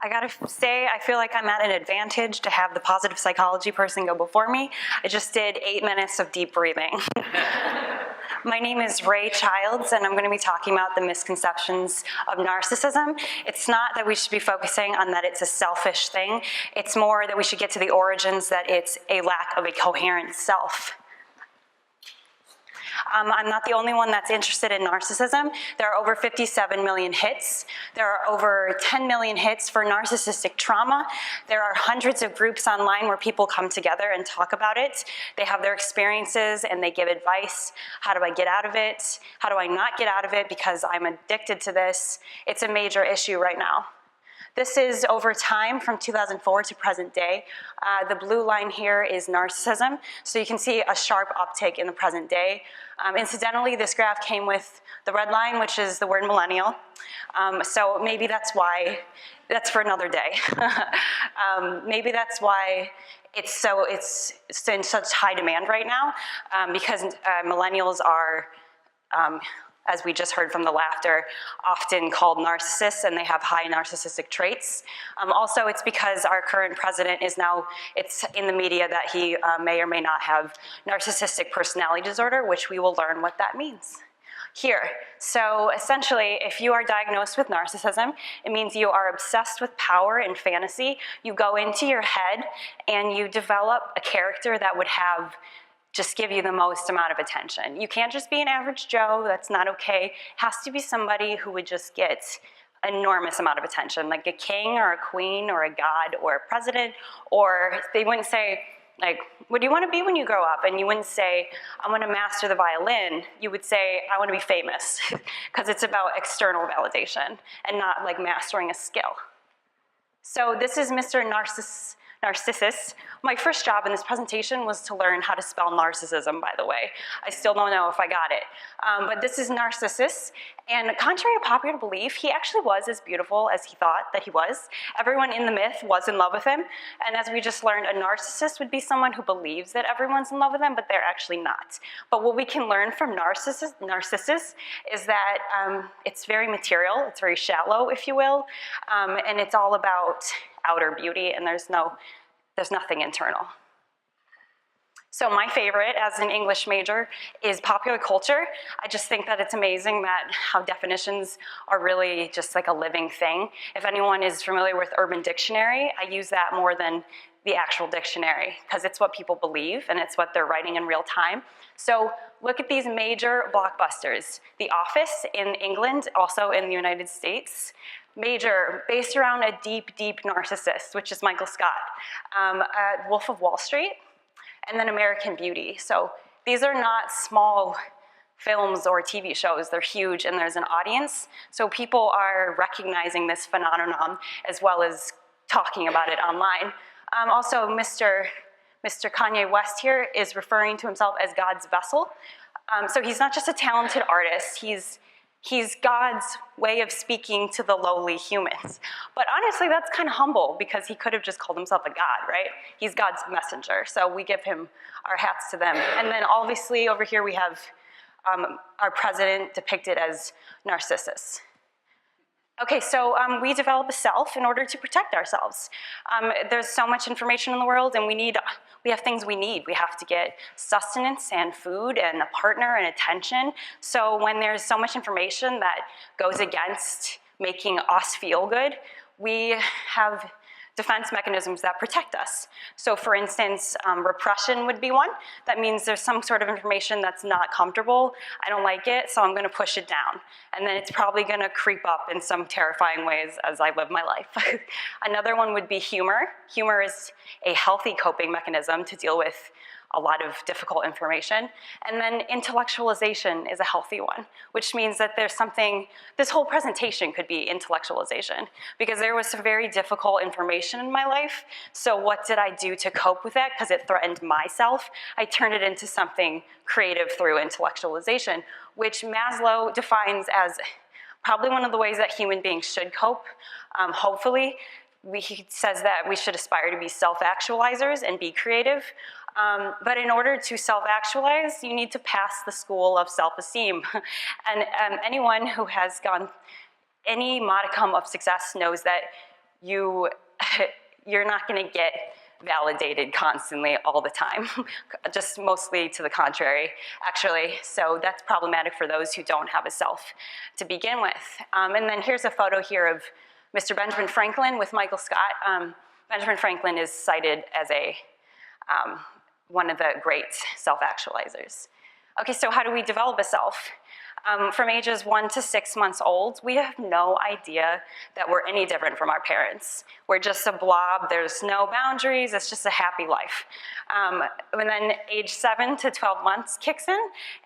I gotta say, I feel like I'm at an advantage to have the positive psychology person go before me. I just did 8 minutes of deep breathing. My name is Rae Childs, and I'm going to be talking about the misconceptions of narcissism. It's not that we should be focusing on that it's a selfish thing. It's more that we should get to the origins, that it's a lack of a coherent self. I'm not the only one that's interested in narcissism. There are over 57 million hits. There are over 10 million hits for narcissistic trauma. There are hundreds of groups online where people come together and talk about it. They have their experiences and they give advice. How do I get out of it? How do I not get out of it because I'm addicted to this? It's a major issue right now. This is over time from 2004 to present day. The blue line here is narcissism, so you can see a sharp uptake in the present day. Incidentally, this graph came with the red line, which is the word millennial. So maybe that's why, that's for another day. Maybe that's why it's in such high demand right now, because millennials are, as we just heard from the laughter, often called narcissists, and they have high narcissistic traits. Also, it's because our current president is now, it's in the media that he may or may not have narcissistic personality disorder, which we will learn what that means here. So essentially, if you are diagnosed with narcissism, it means you are obsessed with power and fantasy. You go into your head and you develop a character that would have just give you the most amount of attention. You can't just be an average Joe, that's not okay. It has to be somebody who would just get enormous amount of attention, like a king or a queen or a god or a president, or they wouldn't say, like, what do you want to be when you grow up? And you wouldn't say, I want to master the violin. You would say, I want to be famous, because it's about external validation and not like mastering a skill. So this is Mr. Narcissus. My first job in this presentation was to learn how to spell narcissism, by the way. I still don't know if I got it. But this is Narcissus, and contrary to popular belief, he actually was as beautiful as he thought that he was. Everyone in the myth was in love with him, and as we just learned, a narcissist would be someone who believes that everyone's in love with them, but they're actually not. But what we can learn from Narcissus is that it's very material, it's very shallow, if you will, and it's all about outer beauty, and there's nothing internal. So my favorite as an English major is popular culture. I just think that it's amazing that how definitions are really just like a living thing. If anyone is familiar with Urban Dictionary, I use that more than the actual dictionary because it's what people believe and it's what they're writing in real time. So look at these major blockbusters. The Office in England, also in the United States. Major, based around a deep, deep narcissist, which is Michael Scott. Wolf of Wall Street, and then American Beauty. So these are not small films or TV shows, they're huge and there's an audience. So people are recognizing this phenomenon as well as talking about it online. Also, Mr. Kanye West here is referring to himself as God's vessel. So he's not just a talented artist, he's God's way of speaking to the lowly humans. But honestly, that's kind of humble because he could have just called himself a god, right? He's God's messenger, so we give him our hats to them. And then obviously over here we have our president depicted as Narcissus. Okay, so we develop a self in order to protect ourselves. There's so much information in the world and we have things we need. We have to get sustenance and food and a partner and attention. So when there's so much information that goes against making us feel good, we have defense mechanisms that protect us. So for instance, repression would be one. That means there's some sort of information that's not comfortable. I don't like it, so I'm gonna push it down. And then it's probably gonna creep up in some terrifying ways as I live my life. Another one would be humor. Humor is a healthy coping mechanism to deal with a lot of difficult information. And then intellectualization is a healthy one, which means that there's something, this whole presentation could be intellectualization, because there was some very difficult information in my life. So what did I do to cope with that? Because it threatened myself. I turned it into something creative through intellectualization, which Maslow defines as probably one of the ways that human beings should cope, hopefully. He says that we should aspire to be self-actualizers and be creative. But in order to self-actualize, you need to pass the school of self-esteem. And anyone who has gone any modicum of success knows that you're not gonna get validated constantly all the time, just mostly to the contrary, actually. So that's problematic for those who don't have a self to begin with. And then here's a photo here of Mr. Benjamin Franklin with Michael Scott. Benjamin Franklin is cited as one of the great self-actualizers. Okay, so how do we develop a self? From ages 1 to 6 months old, we have no idea that we're any different from our parents. We're just a blob, there's no boundaries, it's just a happy life. And then age 7 to 12 months kicks in,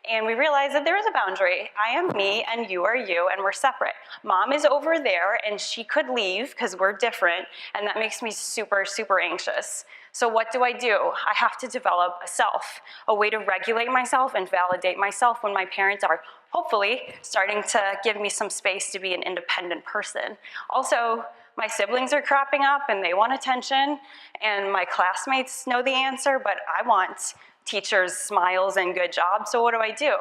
and we realize that there is a boundary. I am me, and you are you, and we're separate. Mom is over there, and she could leave, because we're different, and that makes me super, super anxious. So what do? I have to develop a self, a way to regulate myself and validate myself when my parents are hopefully starting to give me some space to be an independent person. Also, my siblings are cropping up and they want attention, and my classmates know the answer, but I want teachers' smiles and good jobs, so what do?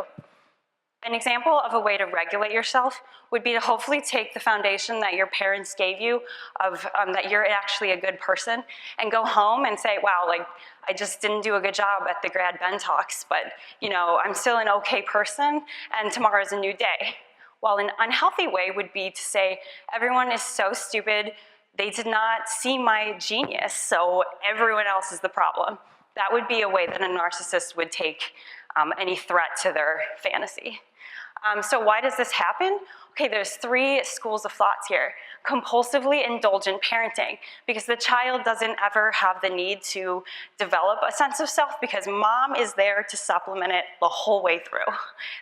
An example of a way to regulate yourself would be to hopefully take the foundation that your parents gave you of that you're actually a good person, and go home and say, wow, like, I just didn't do a good job at the Grad Ben talks, but I'm still an okay person, and tomorrow's a new day. While an unhealthy way would be to say, everyone is so stupid, they did not see my genius, so everyone else is the problem. That would be a way that a narcissist would take any threat to their fantasy. So why does this happen? Okay, there's 3 schools of thoughts here. Compulsively indulgent parenting, because the child doesn't ever have the need to develop a sense of self because mom is there to supplement it the whole way through.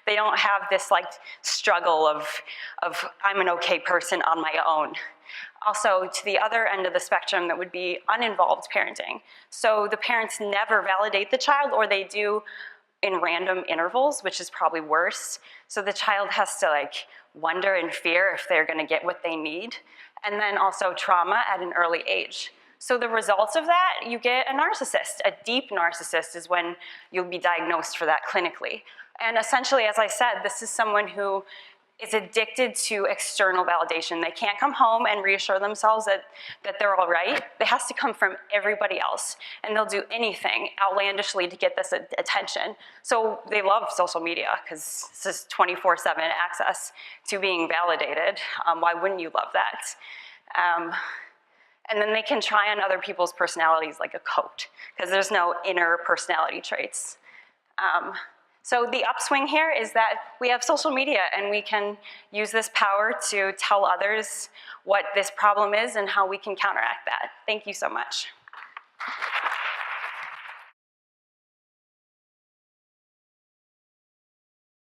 They don't have this like struggle of I'm an okay person on my own. Also, to the other end of the spectrum, that would be uninvolved parenting. So the parents never validate the child, or they do in random intervals, which is probably worse. So the child has to like wonder and fear if they're gonna get what they need. And then also trauma at an early age. So the results of that, you get a narcissist. A deep narcissist is when you'll be diagnosed for that clinically. And essentially, as I said, this is someone who is addicted to external validation. They can't come home and reassure themselves that they're all right. It has to come from everybody else, and they'll do anything outlandishly to get this attention. So they love social media, because this is 24/7 access to being validated. Why wouldn't you love that? And then they can try on other people's personalities like a coat, because there's no inner personality traits. So the upswing here is that we have social media, and we can use this power to tell others what this problem is and how we can counteract that. Thank you so much.